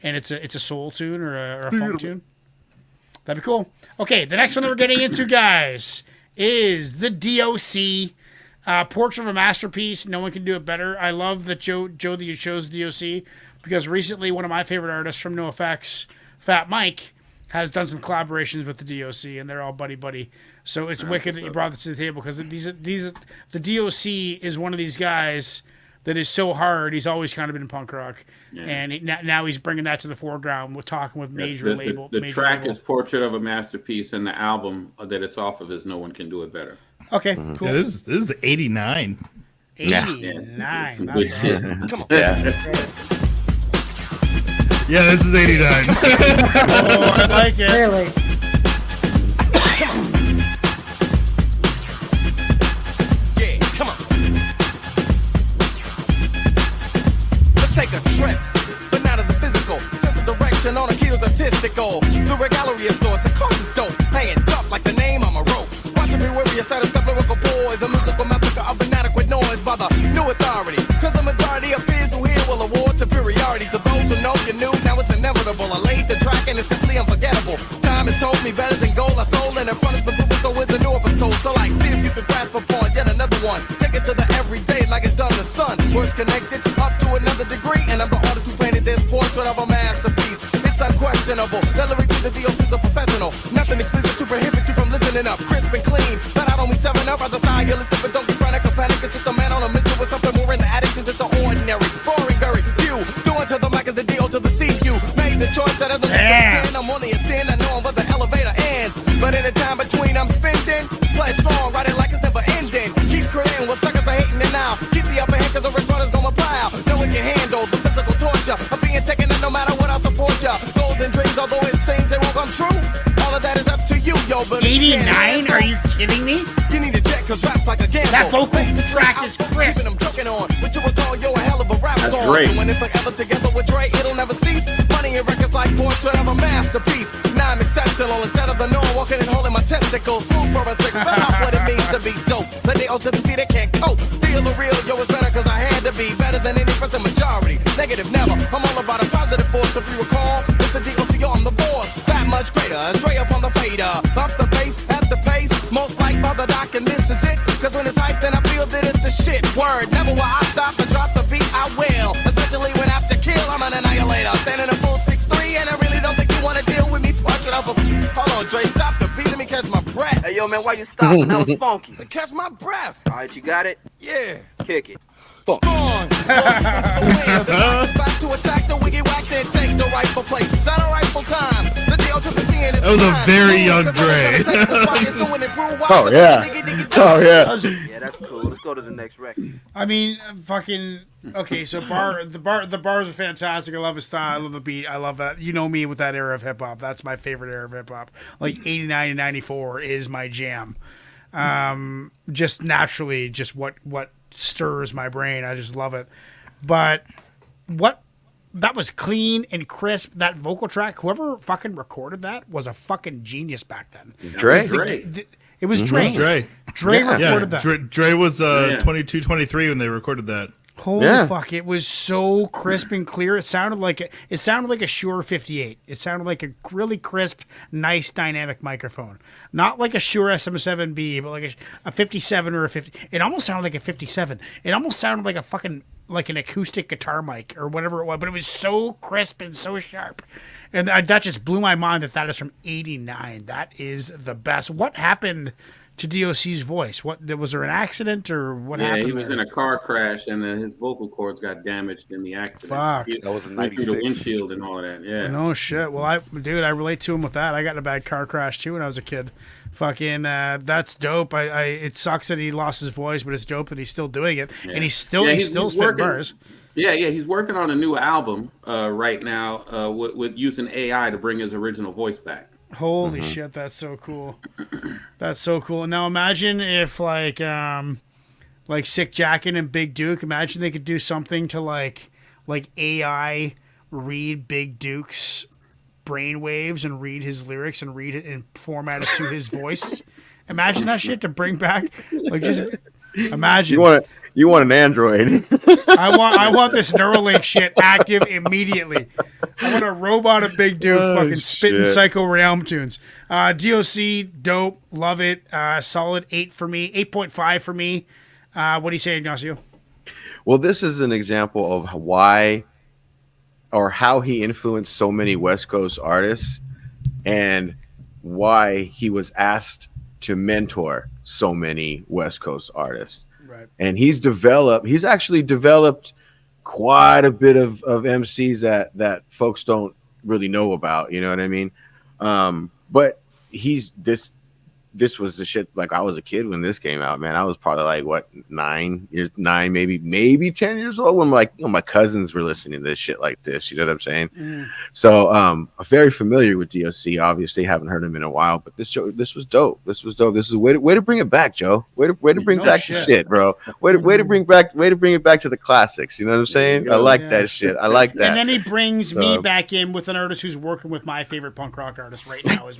and it's a soul tune or a funk tune. That'd be cool. Okay, the next one that we're getting into, guys, is the DOC. Portrait of a Masterpiece. No one can do it better. I love that Joe that you chose DOC because recently one of my favorite artists from NoFX, Fat Mike, has done some collaborations with the DOC, and they're all buddy. So it's wicked that you brought this to the table because the DOC is one of these guys that is so hard. He's always kind of been in punk rock, and now he's bringing that to the foreground. We're talking with major label. The track is Portrait of a Masterpiece, and the album that it's off of is No One Can Do It Better. Okay, cool. Yeah, this is 89. 89. That's awesome. Come on. Yeah, this is 89. Oh, I like it. Clearly. Yeah, come on. Let's take a trip, but not of the physical. Sense of direction on a keto's artistical. The regallery of sorts, of course it's dope. Hanging tough like the name on a rope. Watching me worry, status of lyrical boys. A musical massacre of inadequate noise by the new authority. Cause the majority of peers who hear will award superiority to those who know you knew. Now it's inevitable. I laid the track and it's simply unforgettable. Time has told me better than gold. I sold and in front of the movement, so it's a new episode. So like, see if you can grasp upon yet another one. Take it to the everyday like it's done the sun. Words connected up to another degree. And I'm the artist who painted this portrait of a masterpiece. It's unquestionable. The lyric to the DOC's a professional. Nothing explicit to prohibit you from listening up. Crisp and clean. But I don't mean 7-Up. Rather stylistic, but don't be frantic or panic. It's just a man on a mission with something more in the attic than just the ordinary. Boring, very few. Doing to the mic as the DO to the CU. Made the choice that as a sin. I'm only a sin. I know I'm where the elevator ends. But in the time between, I'm spending. Play strong, ride it like it's never ending. Keep creating what suckers are hating it now. Keep the upper hand cause the responder's gonna plow. No one can handle the physical torture of being taken in no matter what I support ya. Goals and dreams, although it seems they won't come true. All of that is up to you, yo. But 89? Are you kidding me? You need to check cause rap's like a gamble. That vocal track is crisp. I'm choking on, but you would call yo a hell of a rap That's song. great. Doing it forever together with Dre, it'll never cease. Money and records like Portrait of a Masterpiece. Now I'm exceptional instead of the norm, walking and holding my testicles. Smooth for a six, spell out what it means to be dope. Let the O to the C, they can't cope. Feel the real, yo, it's better cause I had to be better than any percent majority. Negative never, I'm all about a positive force. If you recall, it's the DOC on the board. That much greater, straight up on the fader. Bump the bass at the pace, most like by the doc, and this is it. Cause when it's hyped, then I feel that it's the shit. Word, never will I stop and drop the beat, I will. Especially when after kill, I'm an annihilator. Standing a full 6'3", and I really don't think you wanna deal with me. Portrait of a... Hold on, Dre, stop the beat, let me catch my breath. Hey, yo, man, why you stopping? That was funky. Catch my breath. All right, you got it? Yeah. Kick it. Spawn. Back to attack the wiggy whack, then take the rightful place. Set a rightful time. The deal to the scene is That was a very young Dre. Oh, yeah. Oh, yeah. Yeah, that's cool. Let's go to the next record. I mean, fucking okay. So the bars are fantastic. I love his style. I love the beat. I love that. You know me with that era of hip hop. That's my favorite era of hip hop. Like 89 and 94 is my jam. Just naturally, just what stirs my brain. I just love it. But that was clean and crisp. That vocal track, whoever fucking recorded that was a fucking genius back then. Dre? It was Dre. Dre recorded that. Dre was 22, 23 when they recorded that. Holy fuck! It was so crisp and clear. It sounded like a Shure 58. It sounded like a really crisp, nice, dynamic microphone. Not like a Shure SM7B, but like a 57 or a 50. It almost sounded like a 57. It almost sounded like a fucking like an acoustic guitar mic or whatever it was. But it was so crisp and so sharp, and that just blew my mind. That is from '89. That is the best. What happened to DOC's voice? What was there an accident or what happened? Yeah, he was in a car crash and his vocal cords got damaged in the accident. Fuck. That was in '96. Through the windshield and all of that. Yeah. No shit. Well, I relate to him with that. I got in a bad car crash too when I was a kid. Fucking, that's dope. It sucks that he lost his voice, but it's dope that he's still doing it, and he's still spitting bars. Yeah, he's working on a new album right now with using AI to bring his original voice back. Holy shit, that's so cool. That's so cool. And now imagine if like Sick Jackin' and Big Duke, imagine they could do something to like AI read Big Duke's brainwaves and read his lyrics and read it and format it to his voice. Imagine that shit to bring back. Like just imagine. You want an Android? I want this Neuralink shit active immediately. I want a robot of Big Duke fucking spitting shit. Psycho Realm tunes. DOC, dope, love it. Solid 8 for me, 8.5 for me. What do you say, Ignacio? Well, this is an example of why or how he influenced so many West Coast artists and why he was asked to mentor so many West Coast artists. Right. And he's actually developed quite a bit of MCs that folks don't really know about, you know what I mean? But this was the shit. Like, I was a kid when this came out, man. I was probably like, what, 9, maybe 10 years old when my cousins were listening to this shit like this. You know what I'm saying? Mm. So I'm very familiar with DOC. Obviously, haven't heard him in a while, but this was dope. This was dope. This is way to bring it back, Joe. Way to bring back the shit, bro. Way to bring it back to the classics. You know what I'm saying? I like that shit. I like that. And then he brings me back in with an artist who's working with my favorite punk rock artist right now.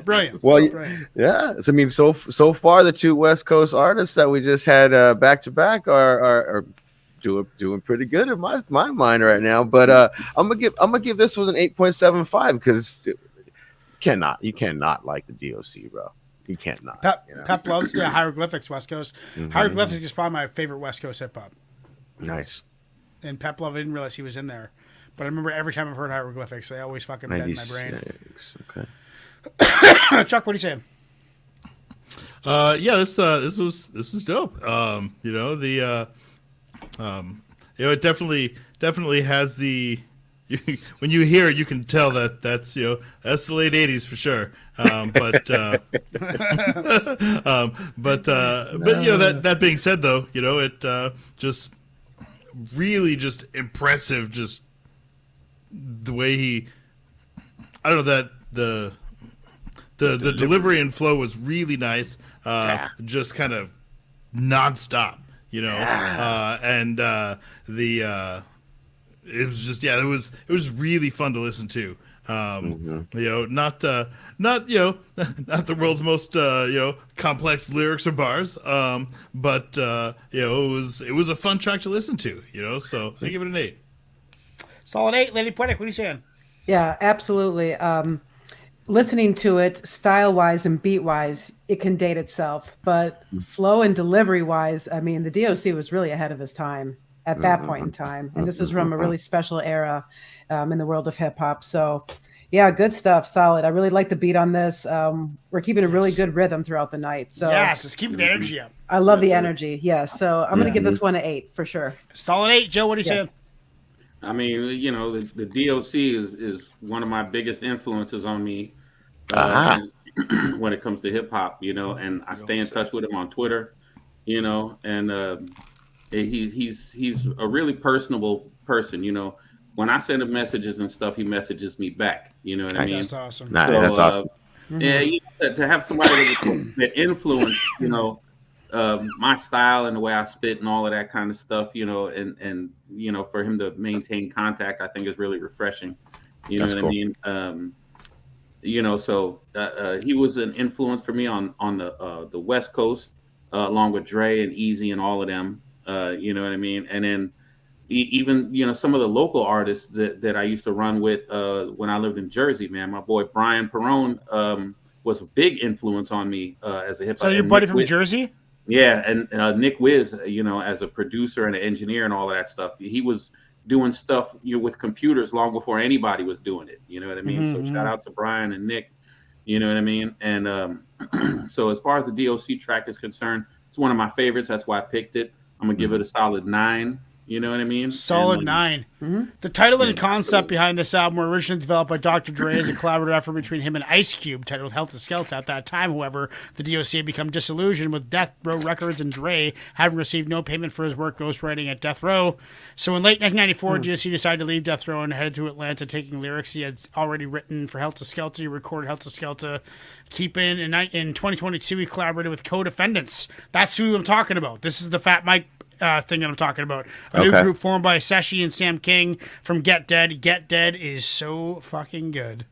Brilliant. Well, brilliant. Yeah, I mean, so far the two West Coast artists that we just had back to back are doing pretty good in my mind right now. But I'm gonna give this one an 8.75 because you cannot like the DOC, bro. You can't not. Pep loves Hieroglyphics West Coast. Mm-hmm. Hieroglyphics is probably my favorite West Coast hip hop. Nice. And Pep Love, I didn't realize he was in there, but I remember every time I've heard Hieroglyphics, they always fucking bend in my brain. Okay. Chuck, what are you saying? This was dope. It definitely has the when you hear it, you can tell that's the late '80s for sure. But that being said, though, it just really just impressive. Just the way I don't know that the delivery and flow was really nice. Just kind of nonstop, and it was just it was really fun to listen to. Not the world's most complex lyrics or bars, but it was a fun track to listen to. So I give it an 8. Solid 8, Lady Poetic. What are you saying? Yeah, absolutely. Listening to it style-wise and beat-wise, it can date itself. But flow and delivery-wise, I mean, the DOC was really ahead of his time at that point in time. And this is from a really special era in the world of hip-hop. So, yeah, good stuff. Solid. I really like the beat on this. We're keeping a really good rhythm throughout the night. So yes, let's keep the energy up. I love the energy. Yes. So I'm going to give this one an 8 for sure. Solid 8. Joe, what are you saying? I mean, the DOC is one of my biggest influences on me when it comes to hip hop, and I stay in touch with him on Twitter, and he's a really personable person, When I send him messages and stuff, he messages me back. You know what I mean? That's awesome. That's awesome. Yeah, to have somebody that influence, my style and the way I spit and all of that kind of stuff, and for him to maintain contact, I think is really refreshing. You know what I mean? So he was an influence for me on the West Coast, along with Dre and Easy and all of them. You know what I mean? And then even some of the local artists that I used to run with when I lived in Jersey, man. My boy Brian Perone was a big influence on me as a hip hop. So your buddy from Jersey? Yeah, and Nick Wiz, as a producer and an engineer and all of that stuff, he was doing stuff with computers long before anybody was doing it. You know what I mean? Mm-hmm. So shout out to Brian and Nick. You know what I mean? And so as far as the DOC track is concerned, it's one of my favorites. That's why I picked it. I'm gonna give it a solid 9. You know what I mean? Solid 9. Mm-hmm. The title and concept behind this album were originally developed by Dr. Dre as a collaborative effort between him and Ice Cube, titled Helter Skelter. At that time, however, the DOC had become disillusioned with Death Row Records and Dre having received no payment for his work ghostwriting at Death Row. So in late 1994, DOC decided to leave Death Row and headed to Atlanta, taking lyrics he had already written for Helter Skelter. He recorded Helter Skelter. In 2022, he collaborated with Co-Defendants. That's who I'm talking about. This is the Fat Mike thing that I'm talking about. A new group formed by Seshi and Sam King from Get Dead. Get Dead is so fucking good.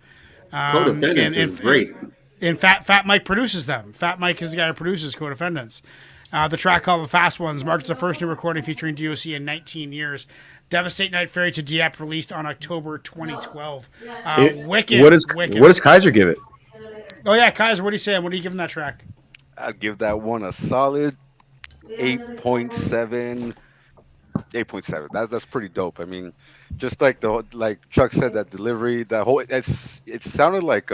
Co-Defendants is great. And Fat Mike produces them. Fat Mike is the guy who produces Co-Defendants. The track called The Fast Ones marks the first new recording featuring DOC in 19 years. Devastate Night Fairy to Dieppe released on October 2012. Wicked. What does Kaiser give it? Oh yeah, Kaiser, what are you saying? What are you giving that track? I'd give that one a solid 8.7. 8.7. That's pretty dope. I mean, just like Chuck said, that delivery, that whole it sounded like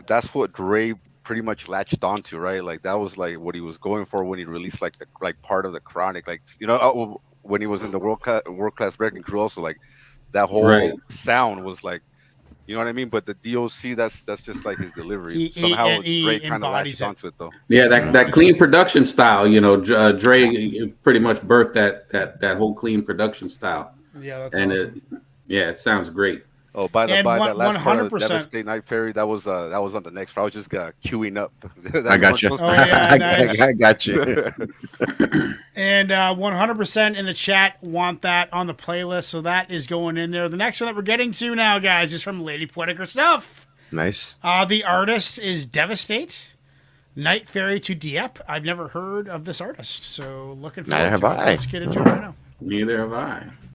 that's what Dre pretty much latched onto, right? Like that was like what he was going for when he released like the part of the Chronic, like when he was in the world class wrecking crew, also like that whole sound was like, you know what I mean? But the DOC, that's just like his delivery. Somehow Dre kind of latched onto it though. Yeah, that clean production style, Dre pretty much birthed that whole clean production style. Yeah, that's and awesome. It sounds great. Oh, by the by, that last part of 100%. Devastate Night Fairy, that was on the next. I was just queuing up. I got you. Oh, yeah, nice. I got you. And 100% in the chat want that on the playlist, so that is going in there. The next one that we're getting to now, guys, is from Lady Poetic herself. Nice. The artist is Devastate Night Fairy to Dieppe. I've never heard of this artist, so looking forward to it. Let's get into it right now. Neither have I.